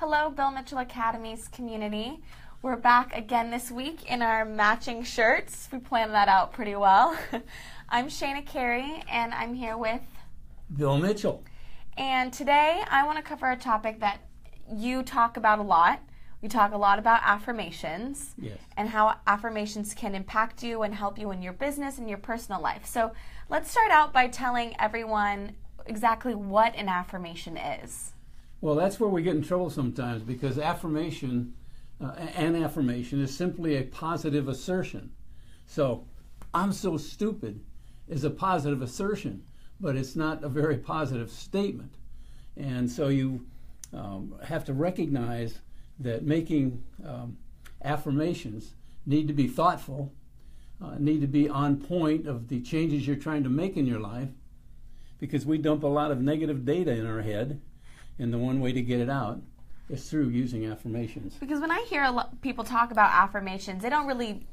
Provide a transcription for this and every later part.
Hello, Bill Mitchell Academy's community. We're back again this week in our matching shirts. We planned that out pretty well. I'm Shana Carey, and I'm here with Bill Mitchell. And today I want to cover a topic that you talk about a lot. We talk a lot about affirmations. Yes. And how affirmations can impact you and help you in your business and your personal life. So let's start out by telling everyone exactly what an affirmation is. Well, that's where we get in trouble sometimes, because an affirmation is simply a positive assertion. So, I'm so stupid is a positive assertion, but it's not a very positive statement. And so you have to recognize that making affirmations need to be thoughtful, need to be on point of the changes you're trying to make in your life, because we dump a lot of negative data in our head, and the one way to get it out is through using affirmations. Because when I hear a lot people talk about affirmations, they don't really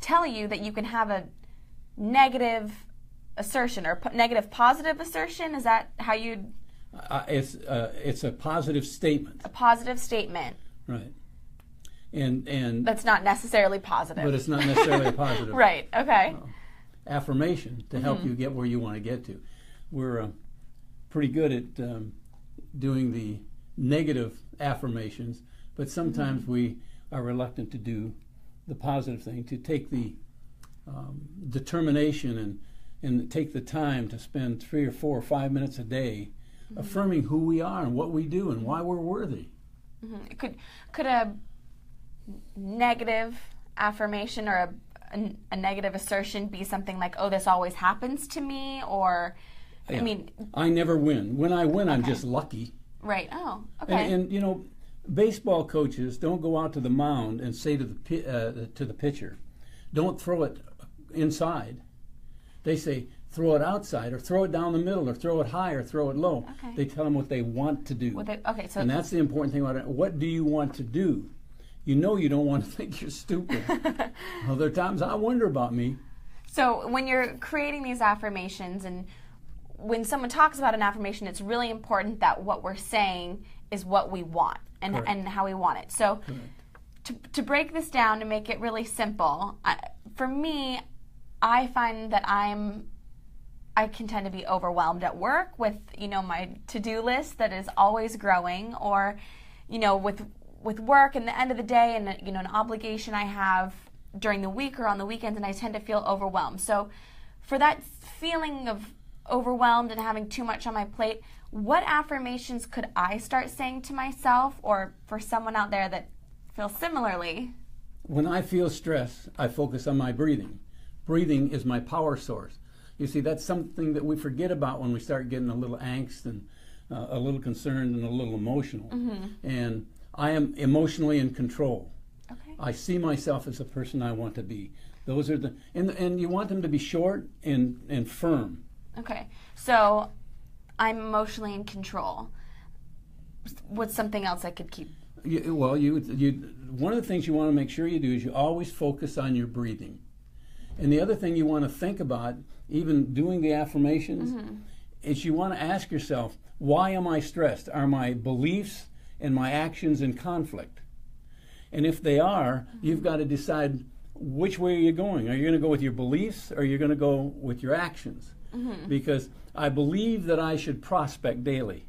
tell you that you can have a negative assertion or negative positive assertion. Is that how you'd... It's a positive statement. A positive statement. Right. And that's not necessarily positive. But it's not necessarily a positive. Right, okay. Affirmation to help you get where you want to get to. We're pretty good at doing the negative affirmations, but sometimes we are reluctant to do the positive thing, to take the determination and take the time to spend 3 or 4 or 5 minutes a day affirming who we are and what we do and why we're worthy. Could a negative affirmation or a negative assertion be something like, oh, this always happens to me, or... Yeah. I mean, I never win. When I win, I'm just lucky. Right. Oh, okay. And you know, baseball coaches don't go out to the mound and say to the pitcher, "Don't throw it inside." They say, "Throw it outside, or throw it down the middle, or throw it high, or throw it low." Okay. They tell them what they want to do. So and that's the important thing about it. What do you want to do? You know, you don't want to think you're stupid. Well, there are times I wonder about me. So when you're creating these affirmations, and when someone talks about an affirmation, it's really important that what we're saying is what we want and how we want it. So to break this down, to make it really simple, for me, I find that I can tend to be overwhelmed at work with, my to-do list that is always growing, or, with work and the end of the day, and, an obligation I have during the week or on the weekends, and I tend to feel overwhelmed. So for that feeling of overwhelmed and having too much on my plate, what affirmations could I start saying to myself, or for someone out there that feels similarly? When I feel stress, I focus on my breathing. Breathing is my power source. You see, that's something that we forget about when we start getting a little angst and a little concerned and a little emotional. And I am emotionally in control. Okay. I see myself as the person I want to be. Those are and you want them to be short and firm. Okay, so I'm emotionally in control. What's something else I could keep? One of the things you want to make sure you do is you always focus on your breathing. And the other thing you want to think about, even doing the affirmations, is you want to ask yourself, why am I stressed? Are my beliefs and my actions in conflict? And if they are, you've got to decide which way are you going. Are you going to go with your beliefs, or are you going to go with your actions? Because I believe that I should prospect daily.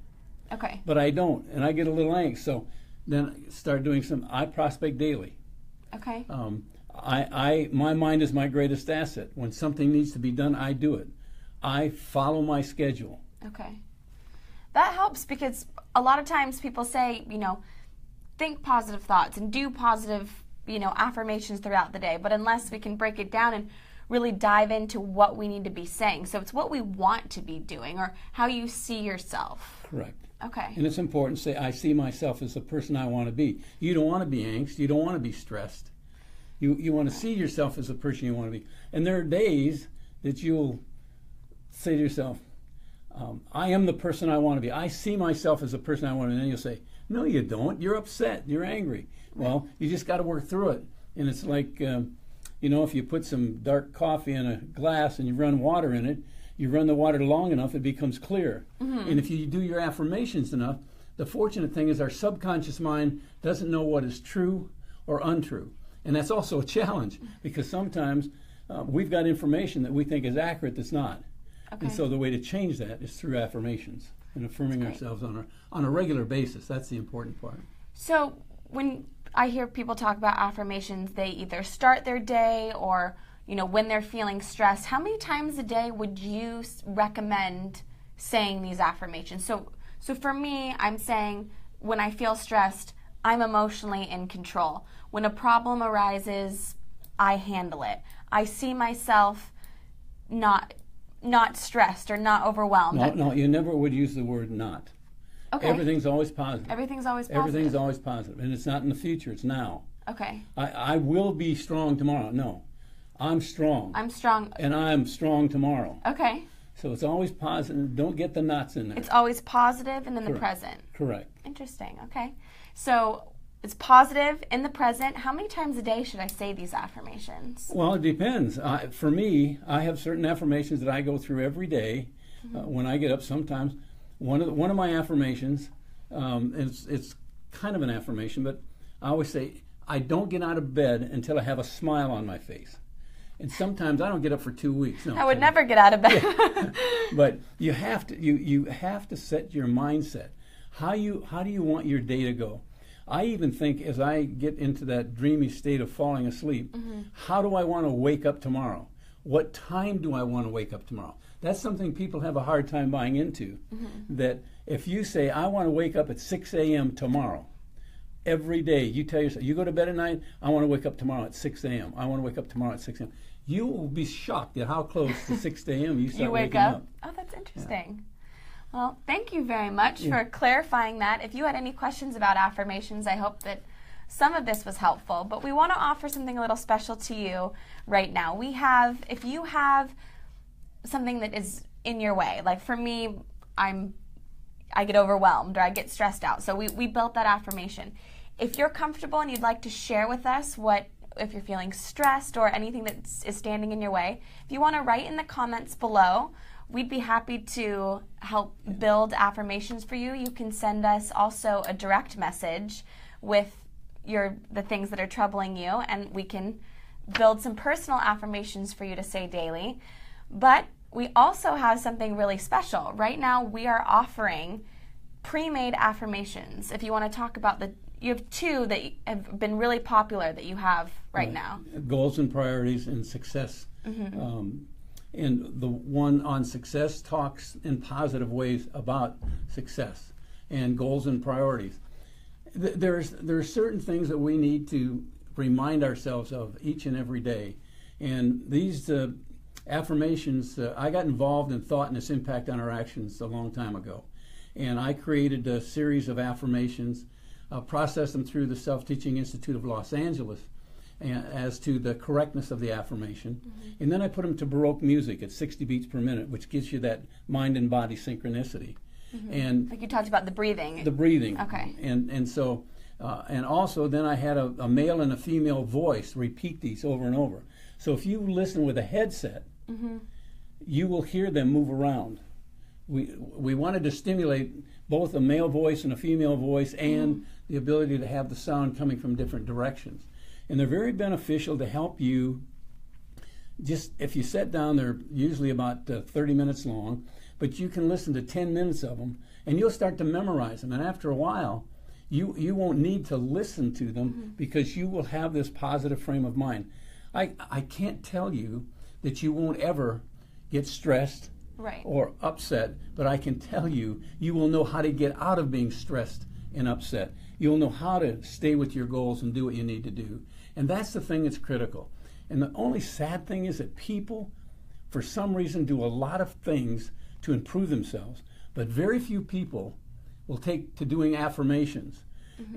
Okay. But I don't, and I get a little angst. So then start doing I prospect daily. Okay. My mind is my greatest asset. When something needs to be done, I do it. I follow my schedule. Okay. That helps, because a lot of times people say, think positive thoughts and do positive, affirmations throughout the day. But unless we can break it down and really dive into what we need to be saying. So it's what we want to be doing, or how you see yourself. Correct. Okay. And it's important to say, I see myself as the person I want to be. You don't want to be angst. You don't want to be stressed. You want to see yourself as the person you want to be. And there are days that you'll say to yourself, I am the person I want to be. I see myself as the person I want to be. And then you'll say, no, you don't. You're upset. You're angry. Well, you just got to work through it. And it's like... if you put some dark coffee in a glass and you run water in it, you run the water long enough, it becomes clear. And if you do your affirmations enough, the fortunate thing is our subconscious mind doesn't know what is true or untrue. And that's also a challenge because sometimes we've got information that we think is accurate that's not. Okay. And so the way to change that is through affirmations and affirming ourselves on a regular basis. That's the important part. So when I hear people talk about affirmations, they either start their day or, when they're feeling stressed. How many times a day would you recommend saying these affirmations? So for me, I'm saying when I feel stressed, I'm emotionally in control. When a problem arises, I handle it. I see myself not stressed or not overwhelmed. No, you never would use the word not. Okay. Everything's always positive. Everything's always positive. Everything's always positive. And it's not in the future, it's now. Okay. I will be strong tomorrow. No. I'm strong. I'm strong. And I'm strong tomorrow. Okay. So it's always positive. Don't get the knots in there. It's always positive and in the present. Correct. Interesting. Okay. So it's positive in the present. How many times a day should I say these affirmations? Well, it depends. For me, I have certain affirmations that I go through every day. When I get up, sometimes one of my affirmations, it's kind of an affirmation, but I always say, I don't get out of bed until I have a smile on my face. And sometimes I don't get up for 2 weeks. No, I would never get out of bed. Yeah. But you have to set your mindset. How do you want your day to go? I even think as I get into that dreamy state of falling asleep, how do I want to wake up tomorrow? What time do I want to wake up tomorrow? That's something people have a hard time buying into. That if you say, I want to wake up at 6 a.m. tomorrow, every day you tell yourself, you go to bed at night, I want to wake up tomorrow at 6 a.m. I want to wake up tomorrow at 6 a.m. You will be shocked at how close to 6 a.m. you start waking up. Oh, that's interesting. Yeah. Well, thank you very much for clarifying that. If you had any questions about affirmations, I hope that some of this was helpful. But we want to offer something a little special to you right now. If you have something that is in your way, like for me, I get overwhelmed or I get stressed out. So we built that affirmation. If you're comfortable and you'd like to share with us if you're feeling stressed or anything that is standing in your way, if you want to write in the comments below, we'd be happy to help build affirmations for you. You can send us also a direct message with the things that are troubling you, and we can build some personal affirmations for you to say daily. But we also have something really special. Right now we are offering pre-made affirmations. If you want to talk about you have two that have been really popular that you have right now. Goals and priorities and success. And the one on success talks in positive ways about success and goals and priorities. There are certain things that we need to remind ourselves of each and every day. And these affirmations, I got involved in thought and its impact on our actions a long time ago. And I created a series of affirmations, processed them through the Self-Teaching Institute of Los Angeles as to the correctness of the affirmation. And then I put them to Baroque music at 60 beats per minute, which gives you that mind and body synchronicity. And like you talked about the breathing. The breathing. Okay. And so, and also then I had a male and a female voice repeat these over and over. So if you listen with a headset, you will hear them move around. We wanted to stimulate both a male voice and a female voice and the ability to have the sound coming from different directions. And they're very beneficial to help you. Just if you sit down, they're usually about 30 minutes long, but you can listen to 10 minutes of them and you'll start to memorize them. And after a while, you won't need to listen to them because you will have this positive frame of mind. I can't tell you that you won't ever get stressed or upset, but I can tell you will know how to get out of being stressed and upset. You'll know how to stay with your goals and do what you need to do. And that's the thing that's critical. And the only sad thing is that people, for some reason, do a lot of things to improve themselves, but very few people will take to doing affirmations.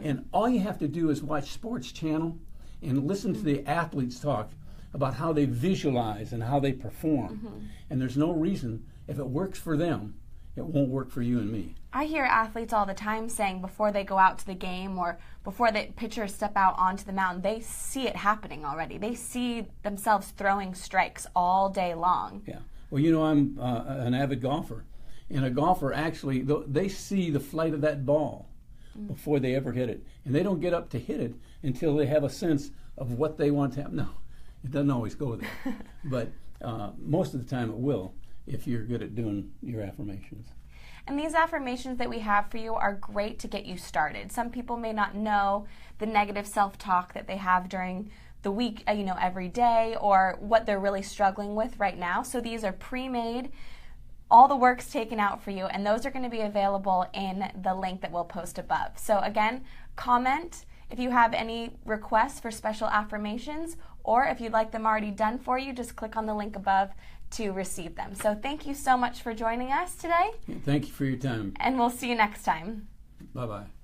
And all you have to do is watch Sports Channel and listen to the athletes talk about how they visualize and how they perform. And there's no reason, if it works for them, it won't work for you and me. I hear athletes all the time saying before they go out to the game or before the pitchers step out onto the mound, they see it happening already. They see themselves throwing strikes all day long. Yeah. Well, I'm an avid golfer. And a golfer actually, they see the flight of that ball before they ever hit it. And they don't get up to hit it until they have a sense of what they want to have. No, it doesn't always go there. But most of the time it will if you're good at doing your affirmations. And these affirmations that we have for you are great to get you started. Some people may not know the negative self-talk that they have during the week, every day, or what they're really struggling with right now. So these are pre-made. All the work's taken out for you, and those are going to be available in the link that we'll post above. So again, comment if you have any requests for special affirmations, or if you'd like them already done for you, just click on the link above to receive them. So thank you so much for joining us today. Thank you for your time. And we'll see you next time. Bye-bye.